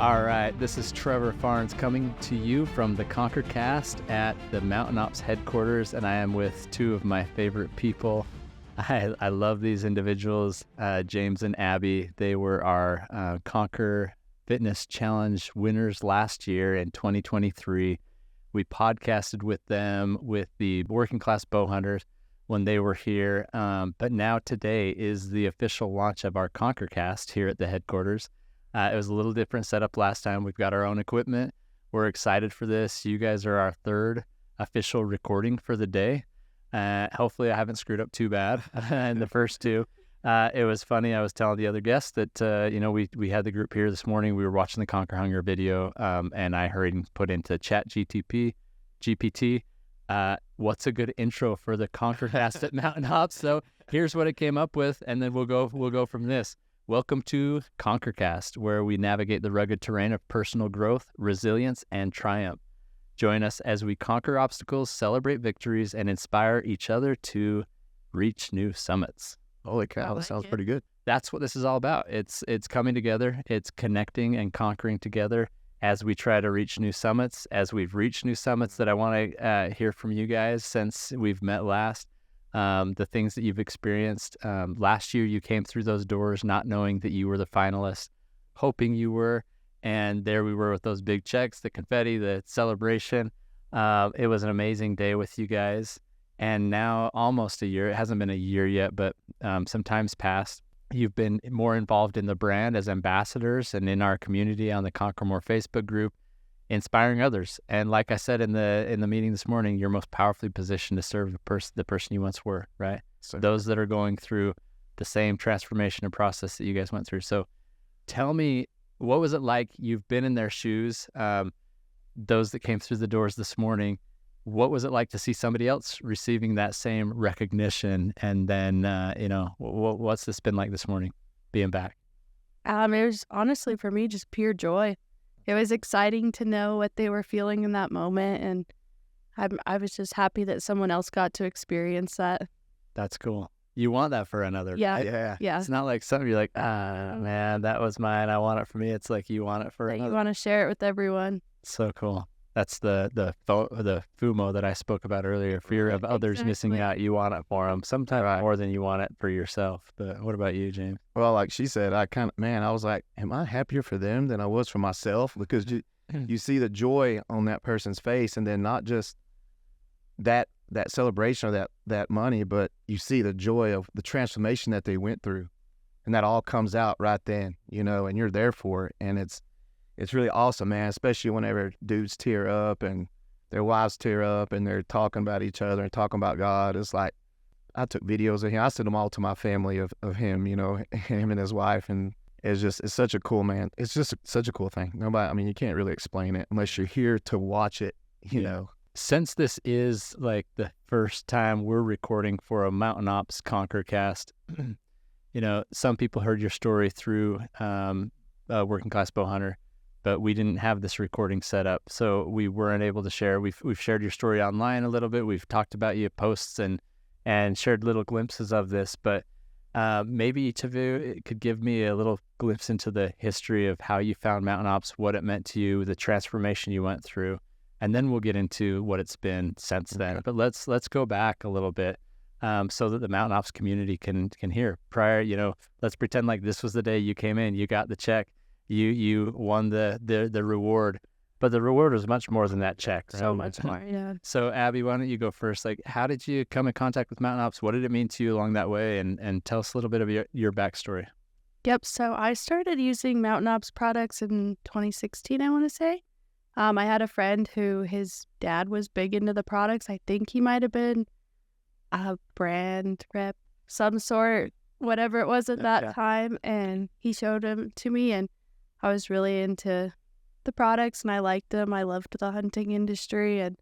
All right, this is Trevor Farnes coming to you from the ConquerCast at the Mountain Ops headquarters, and I am with two of my favorite people. I love these individuals, James and Abby. They were our Conquer Fitness Challenge winners last year in 2023. We podcasted with them with the Working Class Bow Hunters when they were here, but now today is the official launch of our ConquerCast here at the headquarters. It was a little different setup last time. We've got our own equipment. We're excited for this. You guys are our third official recording for the day. Hopefully I haven't screwed up too bad in the first two. It was funny. I was telling the other guests that, we had the group here this morning. We were watching the Conquer Hunger video, and I hurried and put into Chat GPT, what's a good intro for the ConquerCast at Mountain Ops? So here's what it came up with, and then we'll go from this. Welcome to ConquerCast, where we navigate the rugged terrain of personal growth, resilience, and triumph. Join us as we conquer obstacles, celebrate victories, and inspire each other to reach new summits. Holy cow, that sounds pretty good. That's what this is all about. It's coming together. It's connecting and conquering together as we try to reach new summits, as we've reached new summits that I want to hear from you guys since we've met last. The things that you've experienced. Last year, you came through those doors not knowing that you were the finalist, hoping you were, and there we were with those big checks, the confetti, the celebration. It was an amazing day with you guys, and now almost a year. It hasn't been a year yet, but some time's passed. You've been more involved in the brand as ambassadors and in our community on the Conquer More Facebook group, inspiring others. And like I said in the meeting this morning, you're most powerfully positioned to serve the person you once were, right? So those that are going through the same transformation and process that you guys went through. So tell me, what was it like? You've been in their shoes, those that came through the doors this morning. What was it like to see somebody else receiving that same recognition? And then, what's this been like this morning, being back? It was honestly for me just pure joy. It was exciting to know what they were feeling in that moment, and I was just happy that someone else got to experience that. That's cool. You want that for another. Yeah. Yeah. It's not like something you're like, man, that was mine. I want it for me. It's like you want it for another. You want to share it with everyone. So cool. That's the FOMO that I spoke about earlier. Fear of others missing out. You want it for them, sometimes more than you want it for yourself. But what about you, James? Well, like she said, I was like, am I happier for them than I was for myself? Because you see the joy on that person's face, and then not just that celebration or that money, but you see the joy of the transformation that they went through, and that all comes out right then, and you're there for it, and it's really awesome, man, especially whenever dudes tear up and their wives tear up and they're talking about each other and talking about God. It's like, I took videos of him. I sent them all to my family of him, him and his wife. And it's such a cool, man. It's just such a cool thing. You can't really explain it unless you're here to watch it, know. Since this is like the first time we're recording for a Mountain Ops ConquerCast, some people heard your story through Working Class Bow Hunter, but we didn't have this recording set up, so we weren't able to share. We've shared your story online a little bit. We've talked about you posts and shared little glimpses of this, but maybe each of you could give me a little glimpse into the history of how you found Mountain Ops, what it meant to you, the transformation you went through, and then we'll get into what it's been since then. But let's go back a little bit so that the Mountain Ops community can hear. Prior, let's pretend like this was the day you came in, you got the check. You won the reward, but the reward was much more than that check. Right? So much more, yeah. So Abby, why don't you go first? Like, how did you come in contact with Mountain Ops? What did it mean to you along that way? And tell us a little bit of your backstory. Yep. So I started using Mountain Ops products in 2016, I want to say. I had a friend who his dad was big into the products. I think he might have been a brand rep, some sort, whatever it was at that time. And he showed them to me, and I was really into the products and I liked them. I loved the hunting industry, and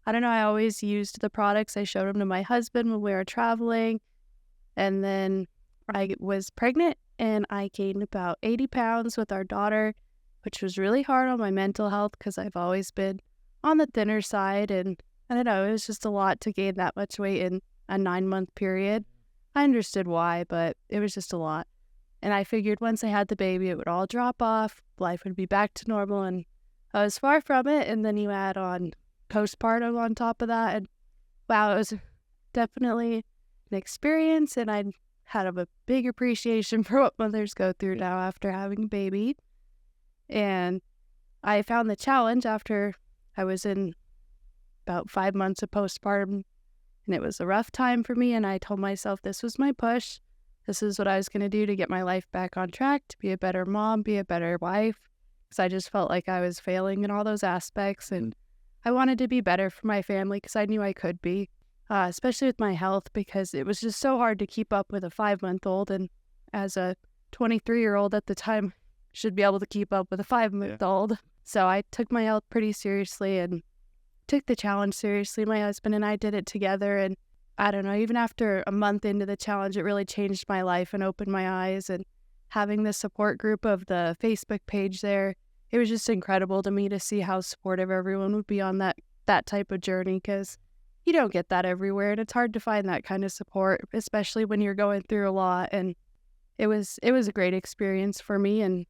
I don't know, I always used the products. I showed them to my husband when we were traveling, and then I was pregnant and I gained about 80 pounds with our daughter, which was really hard on my mental health because I've always been on the thinner side, and I don't know, it was just a lot to gain that much weight in a 9-month period. I understood why, but it was just a lot. And I figured once I had the baby, it would all drop off, life would be back to normal, and I was far from it. And then you add on postpartum on top of that, and wow, it was definitely an experience, and I had a big appreciation for what mothers go through now after having a baby. And I found the challenge after I was in about 5 months of postpartum, and it was a rough time for me, and I told myself this was my push. This is what I was going to do to get my life back on track, to be a better mom, be a better wife, because I just felt like I was failing in all those aspects, and I wanted to be better for my family because I knew I could be, especially with my health, because it was just so hard to keep up with a 5-month-old, and as a 23-year-old at the time, should be able to keep up with a 5-month-old. So I took my health pretty seriously and took the challenge seriously. My husband and I did it together, and I don't know, even after a month into the challenge, it really changed my life and opened my eyes. And having the support group of the Facebook page there, it was just incredible to me to see how supportive everyone would be on that type of journey, because you don't get that everywhere, and it's hard to find that kind of support, especially when you're going through a lot. And it was a great experience for me, and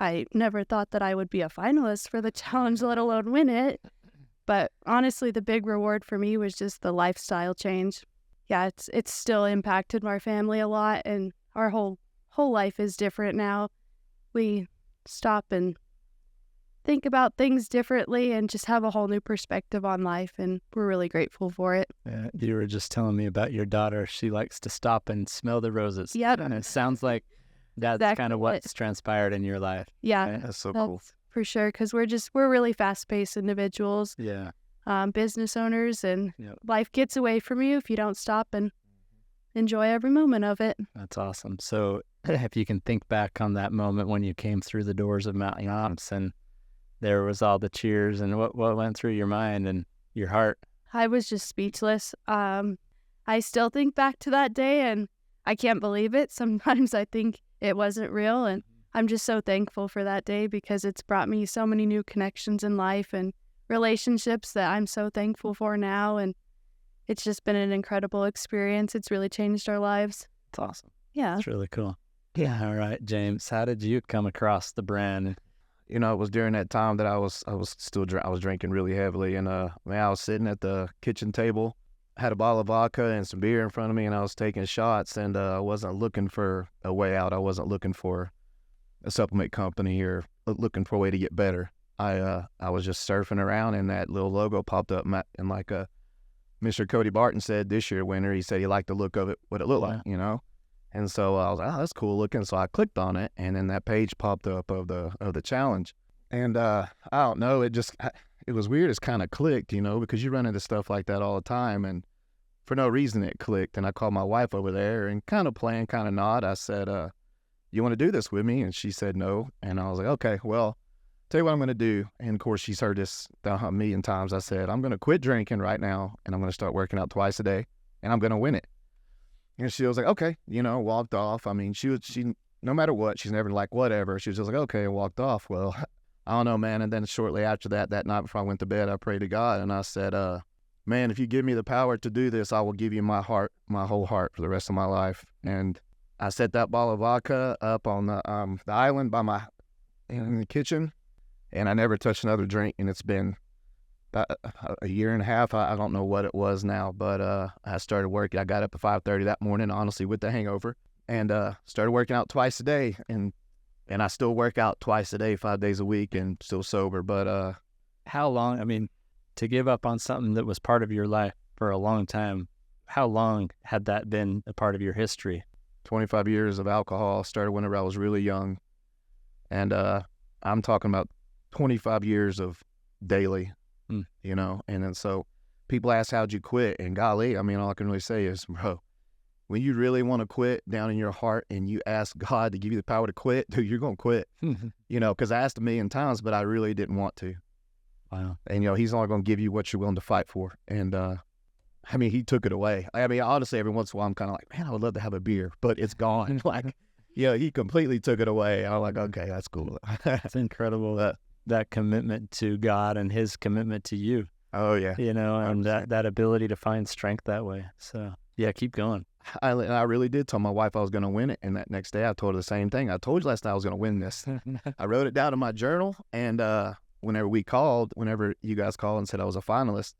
I never thought that I would be a finalist for the challenge, let alone win it. But honestly, the big reward for me was just the lifestyle change. Yeah, it's still impacted my family a lot, and our whole life is different now. We stop and think about things differently and just have a whole new perspective on life, and we're really grateful for it. Yeah, you were just telling me about your daughter. She likes to stop and smell the roses. Yep. And it sounds like that's Exactly kind of what's transpired in your life. Yeah, Right? That's so cool. for sure, because we're really fast-paced individuals, Yeah. business owners, and Yep. life gets away from you if you don't stop and enjoy every moment of it. That's awesome. So if you can think back on that moment when you came through the doors of Mountain Ops and there was all the cheers, and what went through your mind and your heart? I was just speechless. I still think back to that day, and I can't believe it. Sometimes I think it wasn't real, and I'm just so thankful for that day because it's brought me so many new connections in life and relationships that I'm so thankful for now, and it's just been an incredible experience. It's really changed our lives. It's awesome. Yeah. It's really cool. Yeah. All right, James, how did you come across the brand? You know, it was during that time that I was drinking really heavily, and I was sitting at the kitchen table, had a bottle of vodka and some beer in front of me, and I was taking shots, and I wasn't looking for a way out. I wasn't looking for a supplement company or looking for a way to get better. I was just surfing around, and that little logo popped up, and like Mr. Cody Barton said, this year winner, he said he liked the look of it, what it looked like, you know. And so I was like, oh, that's cool looking. So I clicked on it, and then that page popped up of the challenge. And I don't know, it was weird. It's kind of clicked, you know, because you run into stuff like that all the time, and for no reason it clicked. And I called my wife over there, and kind of playing, kind of nod. I said, you want to do this with me? And she said no. And I was like, okay, well, tell you what I'm going to do. And of course, she's heard this a million times. I said, I'm going to quit drinking right now, and I'm going to start working out twice a day, and I'm going to win it. And she was like, okay, you know, walked off. I mean, she no matter what, she's never like, whatever. She was just like, okay, and walked off. Well, I don't know, man. And then shortly after that night before I went to bed, I prayed to God, and I said, man, if you give me the power to do this, I will give you my heart, my whole heart for the rest of my life. And I set that bottle of vodka up on the island in the kitchen, and I never touched another drink. And it's been about a year and a half. I don't know what it was now, but I started working. I got up at 5:30 that morning, honestly, with the hangover, and started working out twice a day. And I still work out twice a day, 5 days a week, and still sober. But How long, I mean, to give up on something that was part of your life for a long time, how long had that been a part of your history? 25 years of alcohol. Started whenever I was really young, and I'm talking about 25 years of daily. You know, and then so people ask, how'd you quit? And golly, I mean, all I can really say is, bro, when you really want to quit down in your heart and you ask God to give you the power to quit, dude, you're going to quit. You know, because I asked a million times, but I really didn't want to. Wow. And, you know, he's only going to give you what you're willing to fight for. And, I mean, he took it away. I mean, honestly, every once in a while, I'm kind of like, man, I would love to have a beer, but it's gone. Like, yeah, he completely took it away. I'm like, okay, that's cool. It's incredible that commitment to God and his commitment to you. Oh, yeah. You know, and that ability to find strength that way. So, Yeah, keep going. I really did tell my wife I was going to win it. And that next day I told her the same thing. I told you last night I was going to win this. I wrote it down in my journal. And whenever you guys called and said I was a finalist,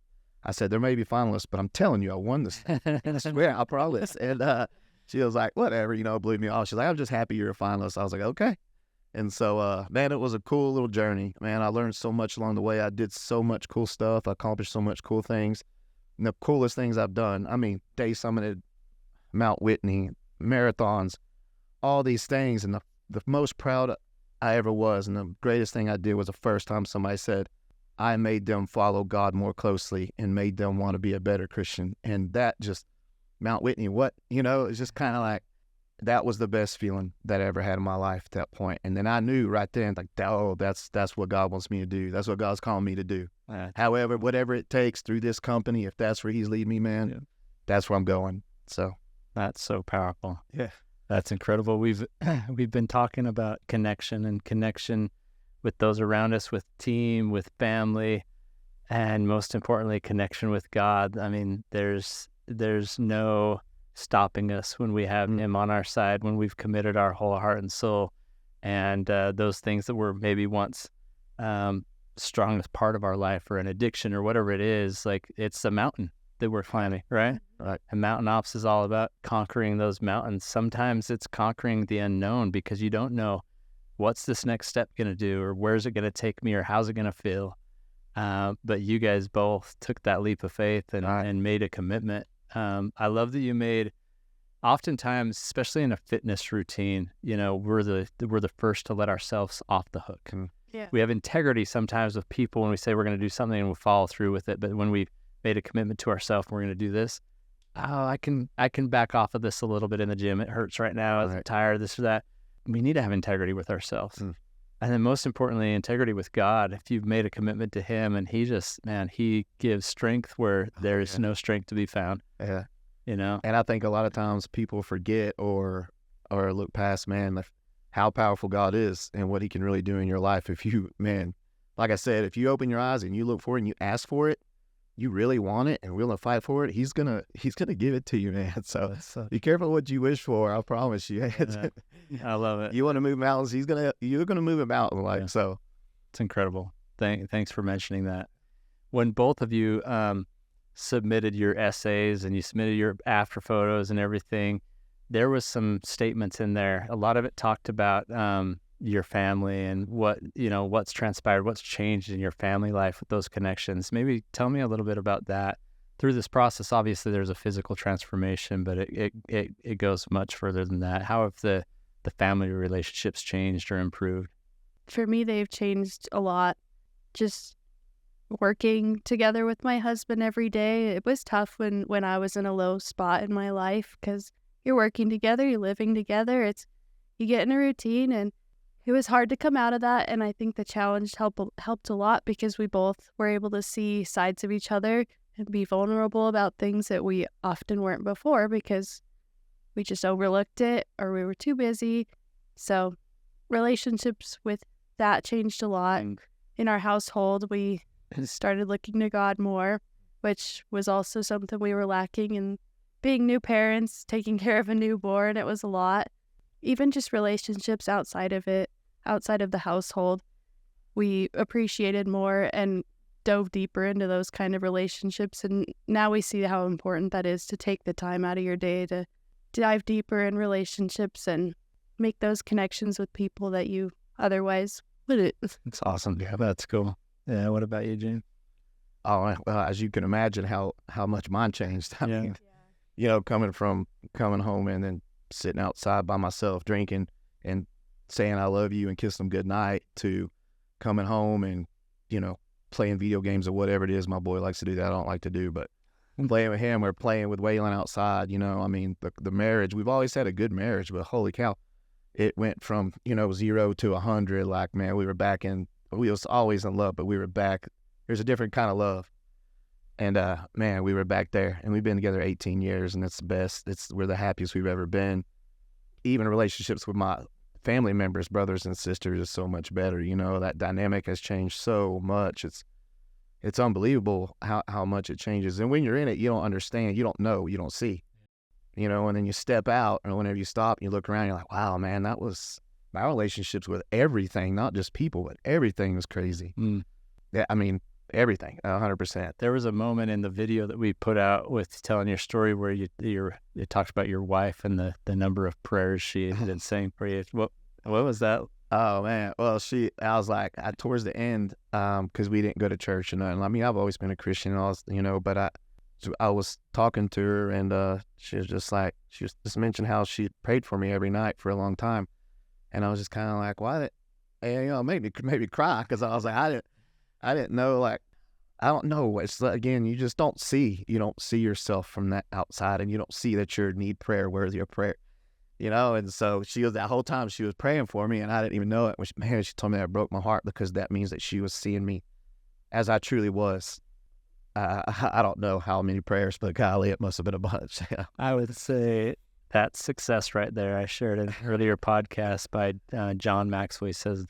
I said, there may be finalists, but I'm telling you, I won this. I swear, I promise. And she was like, whatever, blew me off. She's like, I'm just happy you're a finalist. I was like, okay. And so, man, it was a cool little journey. Man, I learned so much along the way. I did so much cool stuff. I accomplished so much cool things. And the coolest things I've done, day summited, Mount Whitney, marathons, all these things. And the most proud I ever was, and the greatest thing I did was the first time somebody said, I made them follow God more closely and made them want to be a better Christian. And that just, Mount Whitney, it's just kind of like, that was the best feeling that I ever had in my life at that point. And then I knew right then, like, oh, that's what God wants me to do. That's what God's calling me to do. However, whatever it takes through this company, if that's where he's leading me, man, that's where I'm going. So that's so powerful. Yeah. That's incredible. We've been talking about connection with those around us, with team, with family, and most importantly, connection with God. I mean, there's no stopping us when we have him on our side, when we've committed our whole heart and soul, and those things that were maybe once strongest part of our life, or an addiction or whatever it is, like, it's a mountain that we're climbing, right? Right. And Mountain Ops is all about conquering those mountains. Sometimes it's conquering the unknown because you don't know what's this next step going to do, or where's it going to take me, or how's it going to feel. But you guys both took that leap of faith and made a commitment. I love that you made, oftentimes, especially in a fitness routine, we're the first to let ourselves off the hook. Yeah. We have integrity sometimes with people when we say we're going to do something and we follow through with it. But when we made a commitment to ourselves, we're going to do this. Oh, I can back off of this a little bit in the gym. It hurts right now. I'm tired, this or that. We need to have integrity with ourselves. And then most importantly, integrity with God. If you've made a commitment to him, and he gives strength where there's no strength to be found. Yeah. And I think a lot of times people forget or look past, how powerful God is and what he can really do in your life. If you, like I said, if you open your eyes and you look for it and you ask for it, you really want it and willing to fight for it, he's gonna give it to you, man. So be careful what you wish for. I promise you. I love it. You want to move mountains, you're gonna move a mountain. So it's incredible. Thanks for mentioning that. When both of you submitted your essays and you submitted your after photos and everything, there was some statements in there. A lot of it talked about your family and what's transpired, what's changed in your family life with those connections. Maybe tell me a little bit about that. Through this process, obviously there's a physical transformation, but it goes much further than that. How have the family relationships changed or improved? For me, they've changed a lot. Just working together with my husband every day. It was tough when I was in a low spot in my life, because you're working together, you're living together. You get in a routine, and it was hard to come out of that. And I think the challenge helped a lot, because we both were able to see sides of each other and be vulnerable about things that we often weren't before, because we just overlooked it or we were too busy. So relationships with that changed a lot. In our household, we started looking to God more, which was also something we were lacking. And being new parents, taking care of a newborn, it was a lot. Even just relationships outside of the household, we appreciated more and dove deeper into those kind of relationships. And now we see how important that is, to take the time out of your day to dive deeper in relationships and make those connections with people that you otherwise wouldn't. It's awesome. Yeah, that's cool. Yeah. What about you, Gene? Oh, well, as you can imagine how much mine changed. I mean, coming home and then sitting outside by myself drinking and saying I love you and kissing them goodnight, to coming home and, playing video games or whatever it is. My boy likes to do that. I don't like to do, but playing with him or playing with Waylon outside, the marriage, we've always had a good marriage, but holy cow, it went from, 0 to 100. Like, man, we was always in love, but we were back. There's a different kind of love. And, man, we were back there, and we've been together 18 years, and it's the best. We're the happiest we've ever been. Even relationships with my family members, brothers and sisters, is so much better. That dynamic has changed so much. It's unbelievable how much it changes. And when you're in it, you don't understand. You don't know. You don't see. and then you step out, and whenever you stop and you look around, you're like, wow, man, that was my relationships with everything, not just people, but everything was crazy. Yeah, I mean, everything, 100%. There was a moment in the video that we put out with telling your story where you talked about your wife and the number of prayers she had been saying for you. What was that? Oh man, well, I was like, towards the end, because we didn't go to church or nothing. I mean, I've always been a Christian, and all, but I was talking to her, and she was just mentioned how she prayed for me every night for a long time, and I was just kind of like, why? And made me cry, because I was like, I didn't know, like, I don't know. It's again, you just don't see yourself from that outside, and you don't see that you need prayer, worthy of prayer. And so that whole time she was praying for me, and I didn't even know it. Which, man, she told me that broke my heart, because that means that she was seeing me as I truly was. I don't know how many prayers, but golly, it must have been a bunch. I would say that's success right there. I shared an earlier podcast by John Maxwell. He says,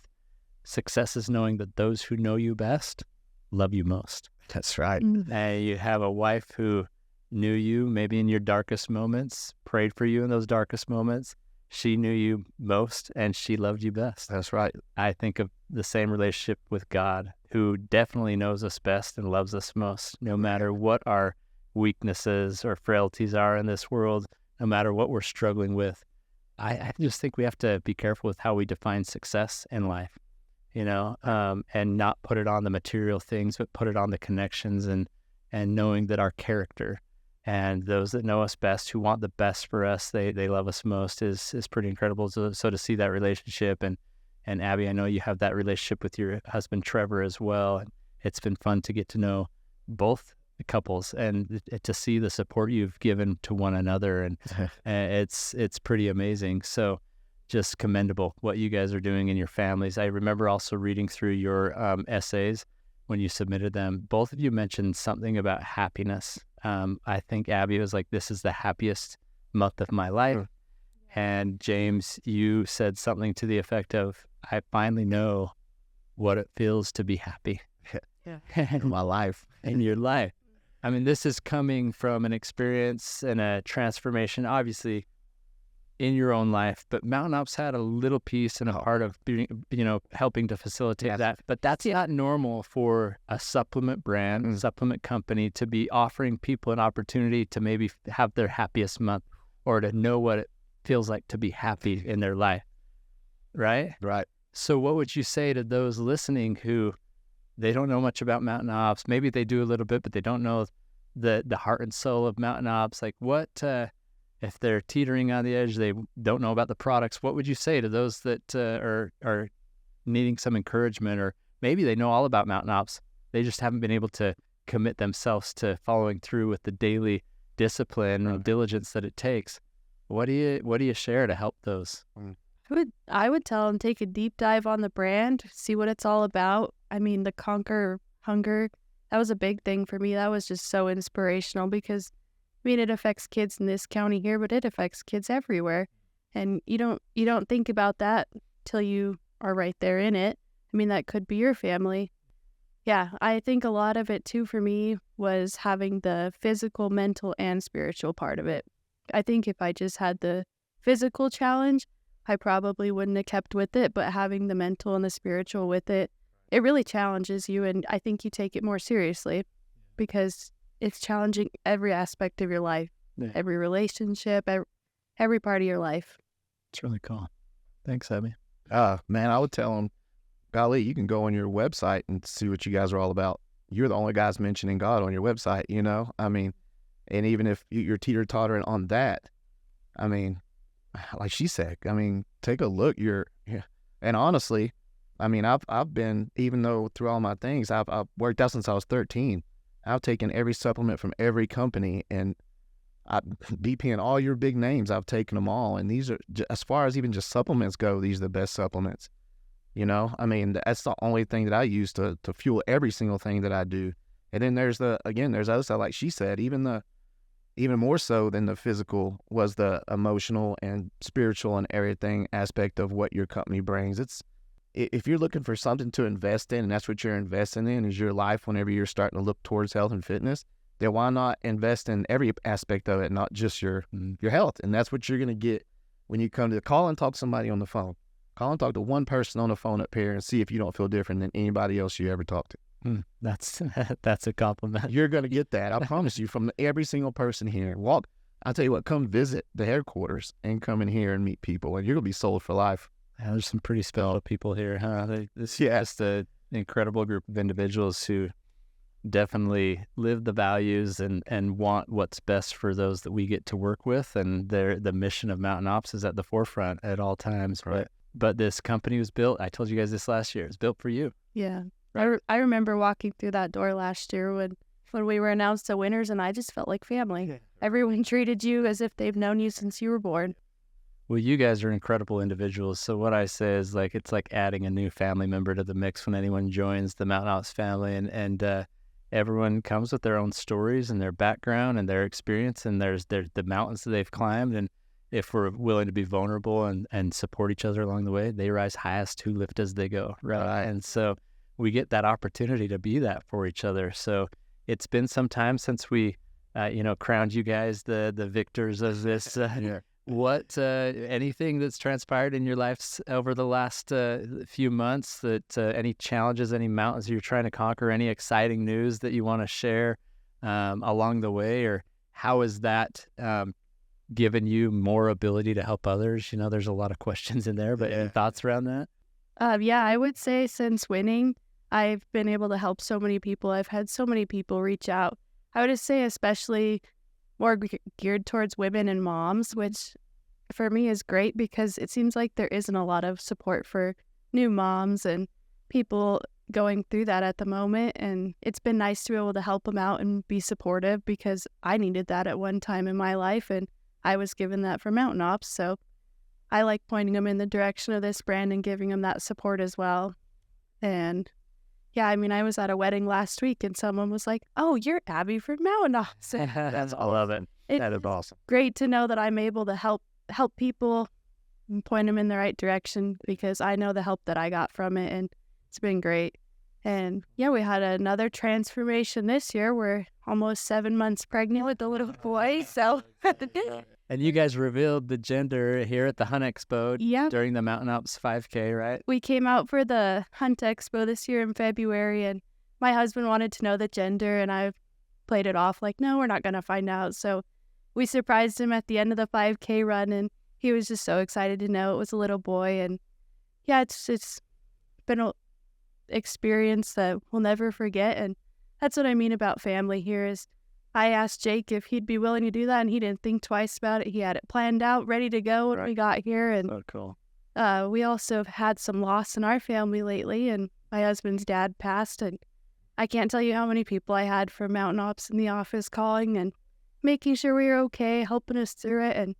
success is knowing that those who know you best love you most. That's right. And you have a wife who knew you maybe in your darkest moments, prayed for you in those darkest moments. She knew you most, and she loved you best. That's right. I think of the same relationship with God, who definitely knows us best and loves us most, no matter what our weaknesses or frailties are in this world, no matter what we're struggling with. I just think we have to be careful with how we define success in life, and not put it on the material things, but put it on the connections and knowing that our character and those that know us best, who want the best for us, they love us most, is pretty incredible. So to see that relationship, and Abby, I know you have that relationship with your husband Trevor as well. It's been fun to get to know both the couples and to see the support you've given to one another, and it's pretty amazing. So just commendable what you guys are doing in your families. I remember also reading through your essays when you submitted them. Both of you mentioned something about happiness. I think Abby was like, this is the happiest month of my life. And James, you said something to the effect of, I finally know what it feels to be happy. In my life. In your life. I mean, this is coming from an experience and a transformation, obviously, in your own life, but Mountain Ops had a little piece and a part of being, helping to facilitate that. But that's not normal for a supplement brand, supplement company to be offering people an opportunity to maybe have their happiest month, or to know what it feels like to be happy in their life. Right? Right. So what would you say to those listening who they don't know much about Mountain Ops? Maybe they do a little bit, but they don't know the heart and soul of Mountain Ops. Like, what, if they're teetering on the edge, they don't know about the products, what would you say to those that are needing some encouragement? Or maybe they know all about Mountain Ops, they just haven't been able to commit themselves to following through with the daily discipline and diligence that it takes. What do you share to help those? I would tell them, take a deep dive on the brand, see what it's all about. I mean, the Conquer Hunger, that was a big thing for me. That was just so inspirational, because it affects kids in this county here, but it affects kids everywhere. And you don't think about that till you are right there in it. That could be your family. Yeah, I think a lot of it too for me was having the physical, mental, and spiritual part of it. I think if I just had the physical challenge, I probably wouldn't have kept with it, but having the mental and the spiritual with it, it really challenges you, and I think you take it more seriously, because it's challenging every aspect of your life, every relationship, every part of your life. It's really cool. Thanks, Abby. Man, I would tell them, golly, you can go on your website and see what you guys are all about. You're the only guys mentioning God on your website, and even if you're teeter-tottering on that, like she said, take a look. And honestly, I've been, even though through all my things, I've worked out since I was 13. I've taken every supplement from every company, and BP and all your big names, I've taken them all. And these are, as far as even just supplements go, these are the best supplements. That's the only thing that I use to fuel every single thing that I do. And then there's other stuff, like she said, even more so than the physical was the emotional and spiritual and everything aspect of what your company brings. If you're looking for something to invest in, and that's what you're investing in, is your life whenever you're starting to look towards health and fitness, then why not invest in every aspect of it, not just your health? And that's what you're going to get when you come to call and talk to somebody on the phone. Call and talk to one person on the phone up here and see if you don't feel different than anybody else you ever talked to. That's a compliment. You're going to get that. I promise you, from every single person here. I'll tell you what, come visit the headquarters and come in here and meet people, and you're going to be sold for life. Yeah, there's some pretty special people here, huh? This is just an incredible group of individuals who definitely live the values and want what's best for those that we get to work with. And the mission of Mountain Ops is at the forefront at all times. Right. But this company was built, I told you guys this last year, it's built for you. Yeah. Right. I remember walking through that door last year when we were announced the winners, and I just felt like family. Yeah. Everyone treated you as if they've known you since you were born. Well, you guys are incredible individuals. So what I say is, like, it's like adding a new family member to the mix when anyone joins the Mountain Ops family, and everyone comes with their own stories and their background and their experience, and there's the mountains that they've climbed. And if we're willing to be vulnerable and support each other along the way, they rise highest who lift as they go. Right. And so we get that opportunity to be that for each other. So it's been some time since we, crowned you guys the victors of this. What anything that's transpired in your life over the last few months, that any challenges, any mountains you're trying to conquer, any exciting news that you want to share along the way, or how is that given you more ability to help others? There's a lot of questions in there, but any thoughts around that? I would say since winning, I've been able to help so many people. I've had so many people reach out. I would just say especially more geared towards women and moms, which for me is great because it seems like there isn't a lot of support for new moms and people going through that at the moment. And it's been nice to be able to help them out and be supportive because I needed that at one time in my life, and I was given that from Mountain Ops. So I like pointing them in the direction of this brand and giving them that support as well. And I was at a wedding last week and someone was like, "Oh, you're Abby from Mountain Ops." I love it. That is awesome. Great to know that I'm able to help people and point them in the right direction because I know the help that I got from it, and it's been great. And we had another transformation this year. We're almost 7 months pregnant with a little boy. So, and you guys revealed the gender here at the Hunt Expo during the Mountain Ops 5K, right? We came out for the Hunt Expo this year in February, and my husband wanted to know the gender, and I played it off like, no, we're not going to find out. So we surprised him at the end of the 5K run, and he was just so excited to know it was a little boy. And it's been an experience that we'll never forget. And that's what I mean about family here is I asked Jake if he'd be willing to do that, and he didn't think twice about it. He had it planned out, ready to go when we got here. And so cool. We also have had some loss in our family lately, and my husband's dad passed, and I can't tell you how many people I had from Mountain Ops in the office calling and making sure we were okay, helping us through it. And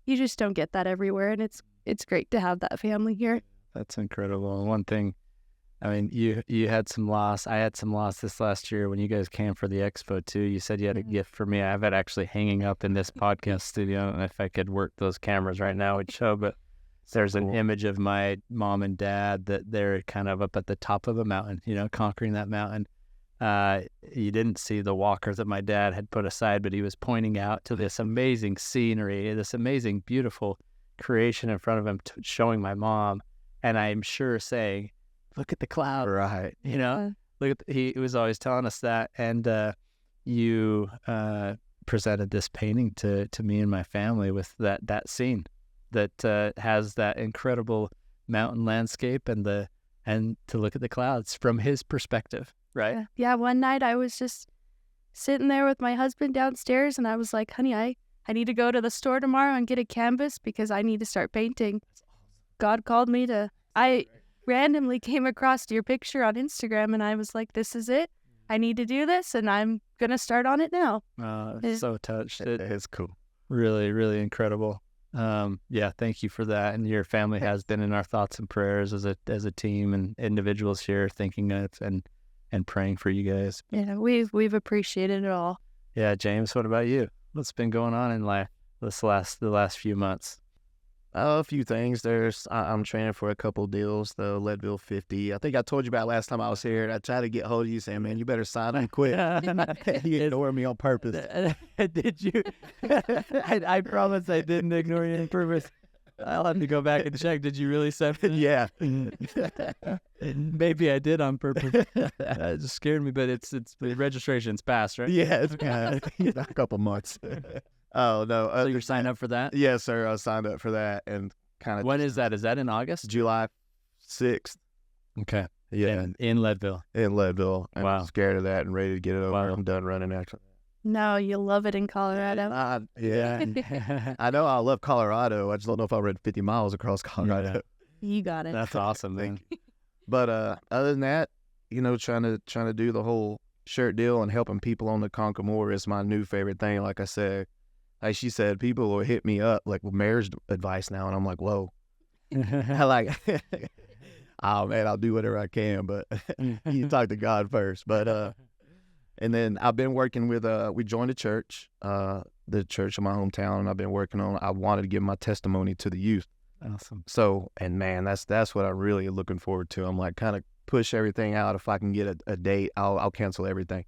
you just don't get that everywhere, and it's great to have that family here. That's incredible. One thing, you had some loss. I had some loss this last year when you guys came for the expo too. You said you had a gift for me. I have it actually hanging up in this podcast studio, and if I could work those cameras right now, it'd show. But there's an image of my mom and dad that they're kind of up at the top of a mountain, conquering that mountain. You didn't see the walker that my dad had put aside, but he was pointing out to this amazing scenery, this amazing, beautiful creation in front of him, showing my mom, and I'm sure saying, "Look at the cloud." Right. He was always telling us that. And you presented this painting to me and my family with that scene that has that incredible mountain landscape and to look at the clouds from his perspective, right? Yeah, one night I was just sitting there with my husband downstairs, and I was like, "Honey, I need to go to the store tomorrow and get a canvas because I need to start painting." God called me I randomly came across your picture on Instagram, and I was like, "This is it. I need to do this, and I'm going to start on it now." So touched. It is cool. Really, really incredible. Thank you for that. And your family has been in our thoughts and prayers as a team and individuals here, thinking of and praying for you guys. Yeah, we've appreciated it all. Yeah, James, what about you? What's been going on in life the last few months? A few things. I'm training for a couple deals. The Leadville 50. I think I told you about last time I was here. I tried to get hold of you, saying, "Man, you better sign up quick." You ignored me on purpose. Did you? I promise I didn't ignore you on purpose. I'll have to go back and check. Did you really send it? Yeah. Maybe I did on purpose. It just scared me, but it's the registration's passed, right? Yeah, it's a couple months. Oh no! So you're signed up for that? Yes, sir. I signed up for that, and kind of. When is that? Is that in August? July 6th. Okay. Yeah, in Leadville. In Leadville. I'm Wow. scared of that and ready to get it over. Wow. I'm done running actually. No, you'll love it in Colorado. Yeah. I know I love Colorado. I just don't know if I read 50 miles across Colorado. Yeah. You got it. That's awesome, man. But other than that, trying to do the whole shirt deal and helping people on the Conquer More is my new favorite thing. Like I said, like she said, people will hit me up like with marriage advice now, and I'm like, whoa. I like, oh man, I'll do whatever I can, but you talk to God first. But and then I've been working with we joined a church, the church in my hometown, and I've been working on. I wanted to give my testimony to the youth. Awesome. So, and man, that's what I'm really looking forward to. I'm like kind of push everything out. If I can get a date, I'll cancel everything.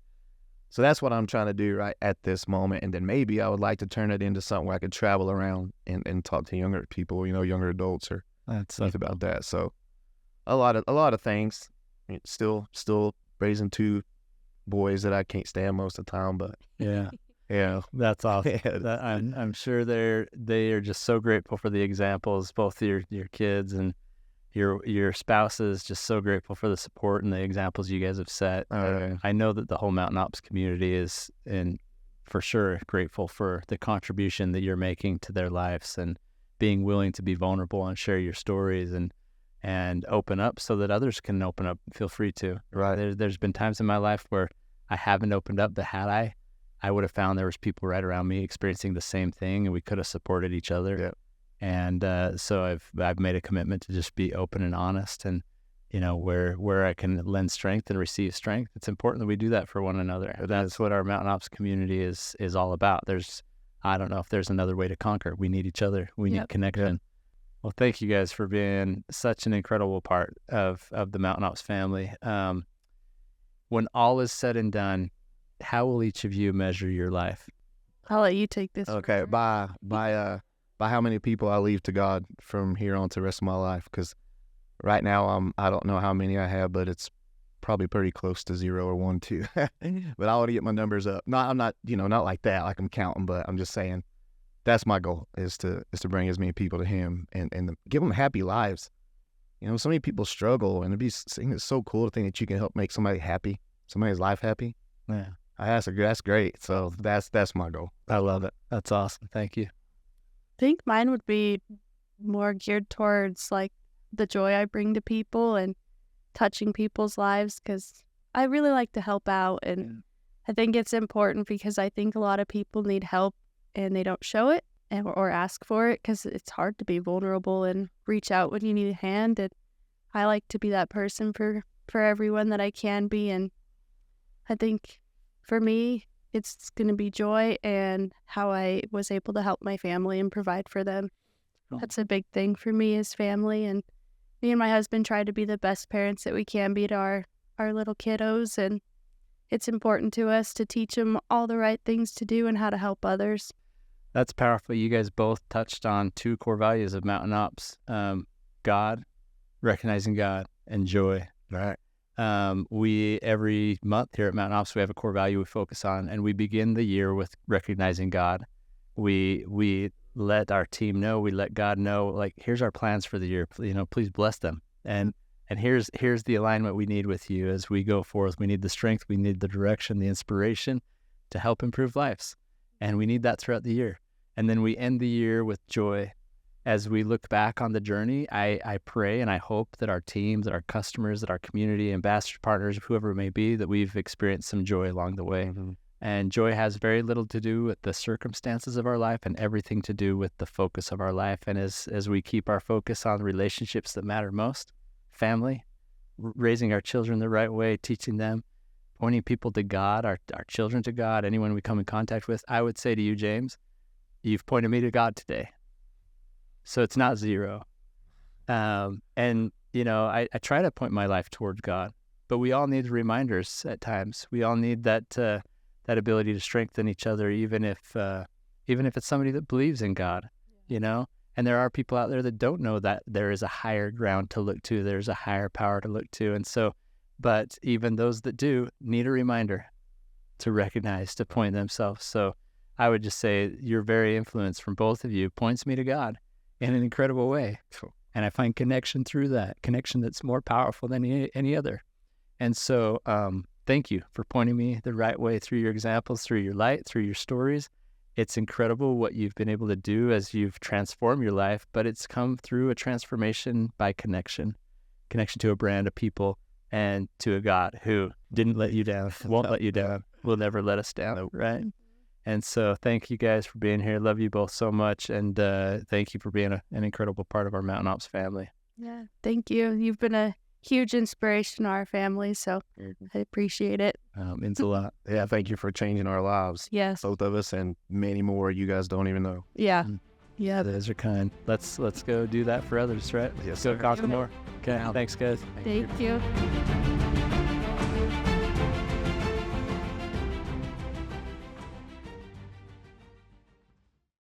So that's what I'm trying to do right at this moment. And then maybe I would like to turn it into something where I could travel around and talk to younger people, younger adults or think about that. So a lot of things. I mean, still raising two boys that I can't stand most of the time, but yeah. Yeah, That's awesome. I'm sure they are just so grateful for the examples, both your kids and your spouses. Just so grateful for the support and the examples you guys have set. I know that the whole Mountain Ops community is, and for sure, grateful for the contribution that you're making to their lives and being willing to be vulnerable and share your stories and open up so that others can open up. Feel free to. right. There's been times in my life where I haven't opened up, but had I would have found there was people right around me experiencing the same thing, and we could have supported each other. Yeah. And so I've made a commitment to just be open and honest, and where I can lend strength and receive strength. It's important that we do that for one another. That's what our Mountain Ops community is all about. I don't know if there's another way to conquer. We need each other. We need connection. Well, thank you guys for being such an incredible part of the Mountain Ops family. When all is said and done, how will each of you measure your life? I'll let you take this. Okay, by how many people I leave to God from here on to the rest of my life? Because right now I don't know how many I have, but it's probably pretty close to 0 or 1, 2. But I want to get my numbers up. No, I'm not, not like that, like I'm counting, but I'm just saying that's my goal is to bring as many people to Him and give them happy lives. So many people struggle, and it's so cool to think that you can help make somebody happy, somebody's life happy. Yeah. That's great. So that's my goal. I love it. That's awesome. Thank you. I think mine would be more geared towards like the joy I bring to people and touching people's lives, because I really like to help out, and I think it's important because I think a lot of people need help and they don't show it or ask for it, because it's hard to be vulnerable and reach out when you need a hand. And I like to be that person for everyone that I can be, and I think for me, it's going to be joy and how I was able to help my family and provide for them. Cool. That's a big thing for me is family. And me and my husband try to be the best parents that we can be to our little kiddos. And it's important to us to teach them all the right things to do and how to help others. That's powerful. You guys both touched on 2 core values of Mountain Ops, God, recognizing God, and joy. Right. We every month here at Mountain Ops, we have a core value we focus on, and we begin the year with recognizing God. We let our team know, we let God know, like, here's our plans for the year. Please bless them. And here's the alignment we need with you as we go forth. We need the strength, we need the direction, the inspiration to help improve lives. And we need that throughout the year. And then we end the year with joy. As we look back on the journey, I pray and I hope that our teams, that our customers, that our community, ambassador partners, whoever it may be, that we've experienced some joy along the way. Mm-hmm. And joy has very little to do with the circumstances of our life and everything to do with the focus of our life. And as we keep our focus on relationships that matter most, family, raising our children the right way, teaching them, pointing people to God, our children to God, anyone we come in contact with, I would say to you, James, you've pointed me to God today. So it's not zero. And, you know, I try to point my life towards God, but we all need reminders at times. We all need that ability to strengthen each other, even if it's somebody that believes in God, you know. And there are people out there that don't know that there is a higher ground to look to. There's a higher power to look to. And so, but even those that do need a reminder to recognize, to point themselves. So I would just say your very influence from both of you points me to God in an incredible way. And I find connection through that, connection that's more powerful than any other. And so thank you for pointing me the right way through your examples, through your light, through your stories. It's incredible what you've been able to do as you've transformed your life, but it's come through a transformation by connection to a brand of people and to a God who didn't let you down, won't let you down, will never let us down, right? And so thank you guys for being here. Love you both so much. And thank you for being an incredible part of our Mountain Ops family. Yeah, thank you. You've been a huge inspiration to our family, so I appreciate it. Means a lot. Yeah, thank you for changing our lives. Yes. Both of us and many more you guys don't even know. Yeah. Yeah. Those are kind. Let's go do that for others, right? Yes, Go sir. conquer more. Okay. Thanks, guys. Thank you.